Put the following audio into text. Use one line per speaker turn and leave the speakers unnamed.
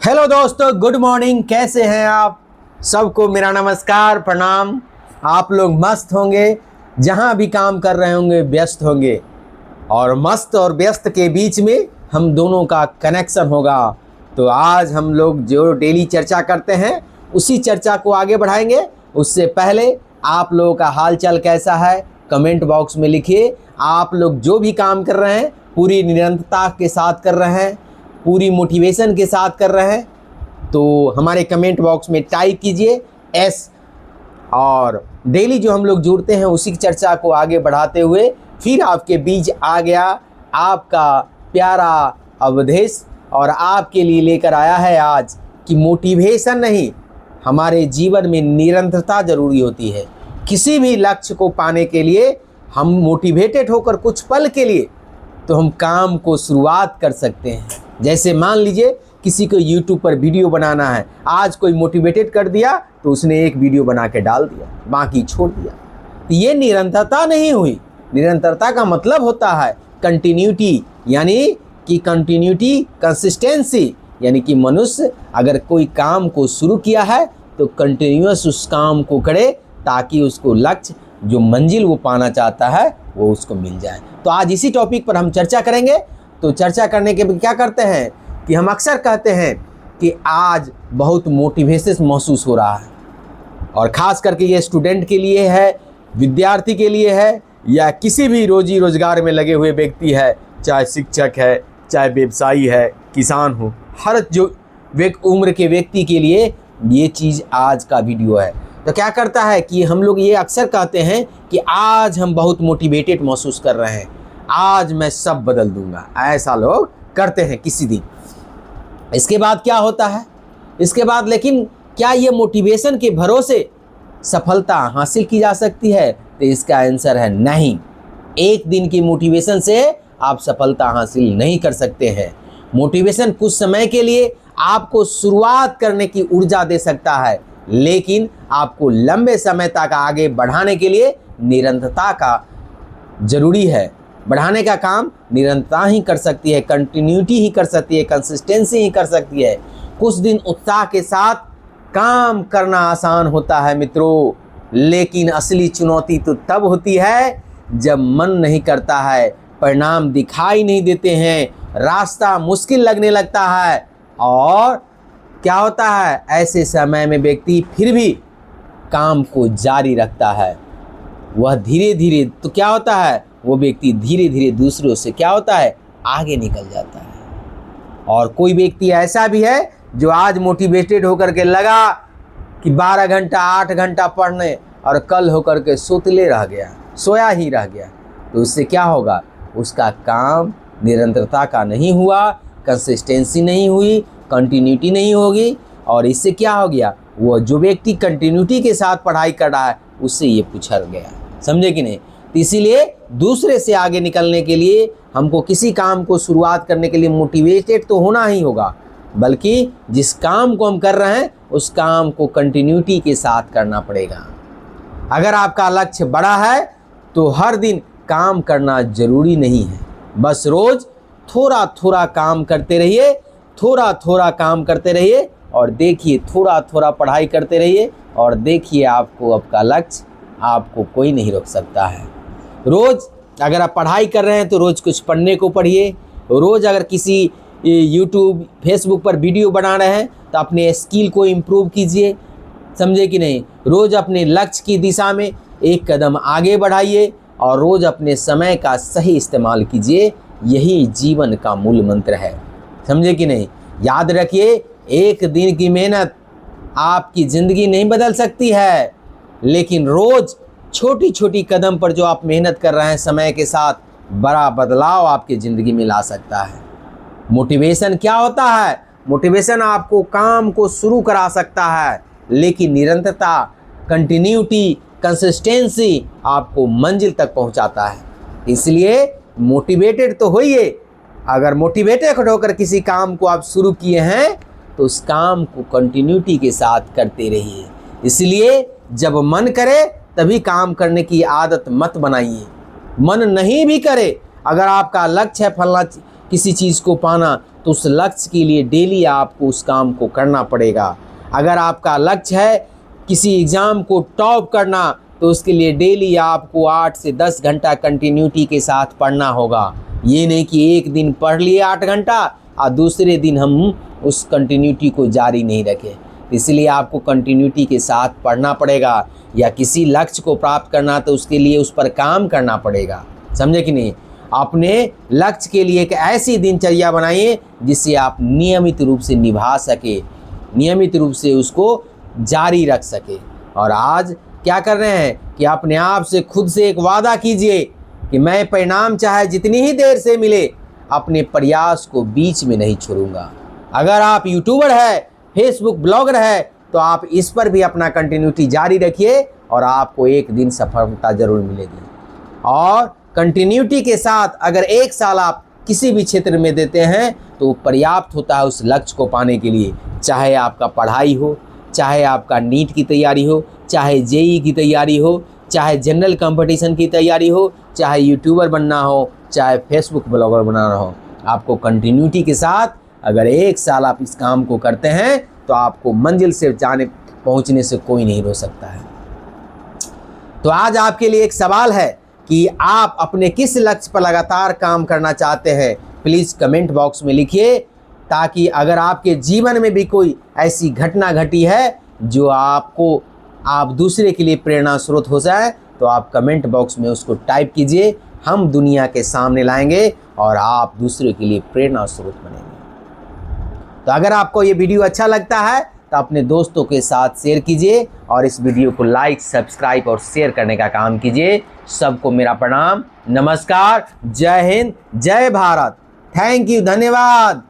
Hello दोस्तों, good morning. कैसे हैं आप? सबको मेरा नमस्कार, प्रणाम। आप लोग मस्त होंगे, जहां भी काम कर रहे होंगे व्यस्त होंगे, और मस्त और व्यस्त के बीच में हम दोनों का कनेक्शन होगा। तो आज हम लोग जो डेली चर्चा करते हैं उसी चर्चा को आगे बढ़ाएंगे। उससे पहले आप लोगों का हालचाल कैसा है कमेंट बॉक्स में लिखिए। आप लोग जो भी काम कर रहे हैं पूरी निरंतरता के साथ कर रहे हैं, पूरी मोटिवेशन के साथ कर रहे हैं, तो हमारे कमेंट बॉक्स में टाइप कीजिए एस। और डेली जो हम लोग जुड़ते हैं उसी की चर्चा को आगे बढ़ाते हुए फिर आपके बीच आ गया आपका प्यारा अवधेश, और आपके लिए लेकर आया है आज कि मोटिवेशन नहीं, हमारे जीवन में निरंतरता जरूरी होती है। किसी भी लक्ष्य को पाने के लिए हम मोटिवेटेड होकर कुछ पल के लिए तो हम काम को शुरुआत कर सकते हैं। जैसे मान लीजिए किसी को YouTube पर वीडियो बनाना है, आज कोई मोटिवेटेड कर दिया तो उसने एक वीडियो बना के डाल दिया, बाकी छोड़ दिया। ये निरंतरता नहीं हुई। निरंतरता का मतलब होता है कंटिन्यूटी, यानी कि कंटिन्यूटी, कंसिस्टेंसी, यानी कि मनुष्य अगर कोई काम को शुरू किया है तो कंटिन्यूअस उस काम को करे ताकि उसको लक्ष्य, जो मंजिल वो पाना चाहता है, वो उसको मिल जाए। तो आज इसी टॉपिक पर हम चर्चा करेंगे। तो चर्चा करने के बाद क्या करते हैं कि हम अक्सर कहते हैं कि आज बहुत मोटिवेशन महसूस हो रहा है, और ख़ास करके ये स्टूडेंट के लिए है, विद्यार्थी के लिए है, या किसी भी रोजी रोजगार में लगे हुए व्यक्ति है, चाहे शिक्षक है, चाहे व्यवसायी है, किसान हो, हर जो उम्र के व्यक्ति के लिए ये चीज़ आज का वीडियो है। तो क्या करता है कि हम लोग ये अक्सर कहते हैं कि आज हम बहुत मोटिवेटेड महसूस कर रहे हैं, आज मैं सब बदल दूंगा, ऐसा लोग करते हैं किसी दिन। इसके बाद क्या होता है? इसके बाद लेकिन क्या ये मोटिवेशन के भरोसे सफलता हासिल की जा सकती है? तो इसका आंसर है नहीं। एक दिन की मोटिवेशन से आप सफलता हासिल नहीं कर सकते हैं। मोटिवेशन कुछ समय के लिए आपको शुरुआत करने की ऊर्जा दे सकता है, लेकिन आपको लंबे समय तक आगे बढ़ाने के लिए निरंतरता का जरूरी है। बढ़ाने का काम निरंतरता ही कर सकती है, कंटिन्यूटी ही कर सकती है, कंसिस्टेंसी ही कर सकती है। कुछ दिन उत्साह के साथ काम करना आसान होता है मित्रों, लेकिन असली चुनौती तो तब होती है जब मन नहीं करता है, परिणाम दिखाई नहीं देते हैं, रास्ता मुश्किल लगने लगता है, और क्या होता है ऐसे समय में व्यक्ति फिर भी काम को जारी रखता है। वह धीरे धीरे, तो क्या होता है, वो व्यक्ति धीरे धीरे दूसरों से क्या होता है आगे निकल जाता है। और कोई व्यक्ति ऐसा भी है जो आज मोटिवेटेड होकर के लगा कि 12 घंटा 8 घंटा पढ़ने, और कल होकर के सोतले रह गया, सोया ही रह गया। तो उससे क्या होगा, उसका काम निरंतरता का नहीं हुआ, कंसिस्टेंसी नहीं हुई, कंटिन्यूटी नहीं होगी, और इससे क्या हो गया, वो जो व्यक्ति कंटिन्यूटी के साथ पढ़ाई कर रहा है उससे ये पिछड़ गया। समझे कि नहीं? तो इसीलिए दूसरे से आगे निकलने के लिए हमको किसी काम को शुरुआत करने के लिए मोटिवेटेड तो होना ही होगा, बल्कि जिस काम को हम कर रहे हैं उस काम को कंटिन्यूटी के साथ करना पड़ेगा। अगर आपका लक्ष्य बड़ा है तो हर दिन काम करना जरूरी नहीं है, बस रोज थोड़ा थोड़ा काम करते रहिए, थोड़ा थोड़ा काम करते रहिए, और देखिए थोड़ा थोड़ा पढ़ाई करते रहिए, और देखिए आपको आपका लक्ष्य, आपको कोई नहीं रोक सकता है। रोज़ अगर आप पढ़ाई कर रहे हैं तो रोज़ कुछ पढ़ने को पढ़िए। रोज़ अगर किसी YouTube फेसबुक पर वीडियो बना रहे हैं तो अपने स्किल को इम्प्रूव कीजिए। समझे कि नहीं? रोज़ अपने लक्ष्य की दिशा में एक कदम आगे बढ़ाइए, और रोज़ अपने समय का सही इस्तेमाल कीजिए। यही जीवन का मूल मंत्र है। समझे कि नहीं? याद रखिए, एक दिन की मेहनत आपकी ज़िंदगी नहीं बदल सकती है, लेकिन रोज़ छोटी छोटी कदम पर जो आप मेहनत कर रहे हैं समय के साथ, बड़ा बदलाव आपकी ज़िंदगी में ला सकता है। मोटिवेशन क्या होता है? मोटिवेशन आपको काम को शुरू करा सकता है, लेकिन निरंतरता, कंटिन्यूटी, कंसिस्टेंसी आपको मंजिल तक पहुंचाता है। इसलिए मोटिवेटेड तो होइए। अगर मोटिवेटेड होकर किसी काम को आप शुरू किए हैं तो उस काम को कंटिन्यूटी के साथ करते रहिए। इसलिए जब मन करे तभी काम करने की आदत मत बनाइए। मन नहीं भी करे, अगर आपका लक्ष्य है फलना किसी चीज़ को पाना, तो उस लक्ष्य के लिए डेली आपको उस काम को करना पड़ेगा। अगर आपका लक्ष्य है किसी एग्ज़ाम को टॉप करना, तो उसके लिए डेली आपको 8 से 10 घंटा कंटिन्यूटी के साथ पढ़ना होगा। ये नहीं कि एक दिन पढ़ लिए 8 घंटा और दूसरे दिन हम उस कंटिन्यूटी को जारी नहीं रखें। इसलिए आपको कंटिन्यूटी के साथ पढ़ना पड़ेगा। या किसी लक्ष्य को प्राप्त करना, तो उसके लिए उस पर काम करना पड़ेगा। समझे कि नहीं? अपने लक्ष्य के लिए एक ऐसी दिनचर्या बनाइए जिससे आप नियमित रूप से निभा सके, नियमित रूप से उसको जारी रख सके। और आज क्या कर रहे हैं कि अपने आप से खुद से एक वादा कीजिए कि मैं परिणाम चाहे जितनी ही देर से मिले, अपने प्रयास को बीच में नहीं छोड़ूंगा। अगर आप यूट्यूबर है, फेसबुक ब्लॉगर है, तो आप इस पर भी अपना कंटिन्यूटी जारी रखिए और आपको एक दिन सफलता जरूर मिलेगी। और कंटिन्यूटी के साथ अगर 1 साल आप किसी भी क्षेत्र में देते हैं, तो पर्याप्त होता है उस लक्ष्य को पाने के लिए। चाहे आपका पढ़ाई हो, चाहे आपका नीट की तैयारी हो, चाहे जेई की तैयारी हो, चाहे जनरल कंपटीशन की तैयारी हो, चाहे यूट्यूबर बनना हो, चाहे फेसबुक ब्लॉगर बनाना हो, आपको कंटिन्यूटी के साथ अगर 1 साल आप इस काम को करते हैं, तो आपको मंजिल से पहुंचने से कोई नहीं रोक सकता है। तो आज आपके लिए एक सवाल है कि आप अपने किस लक्ष्य पर लगातार काम करना चाहते हैं। प्लीज़ कमेंट बॉक्स में लिखिए, ताकि अगर आपके जीवन में भी कोई ऐसी घटना घटी है जो आप दूसरे के लिए प्रेरणा स्रोत हो जाए, तो आप कमेंट बॉक्स में उसको टाइप कीजिए। हम दुनिया के सामने लाएंगे और आप दूसरे के लिए प्रेरणा स्रोत बनेंगे। तो अगर आपको ये वीडियो अच्छा लगता है तो अपने दोस्तों के साथ शेयर कीजिए और इस वीडियो को लाइक, सब्सक्राइब और शेयर करने का काम कीजिए। सबको मेरा प्रणाम, नमस्कार, जय हिंद, जय भारत। थैंक यू, धन्यवाद।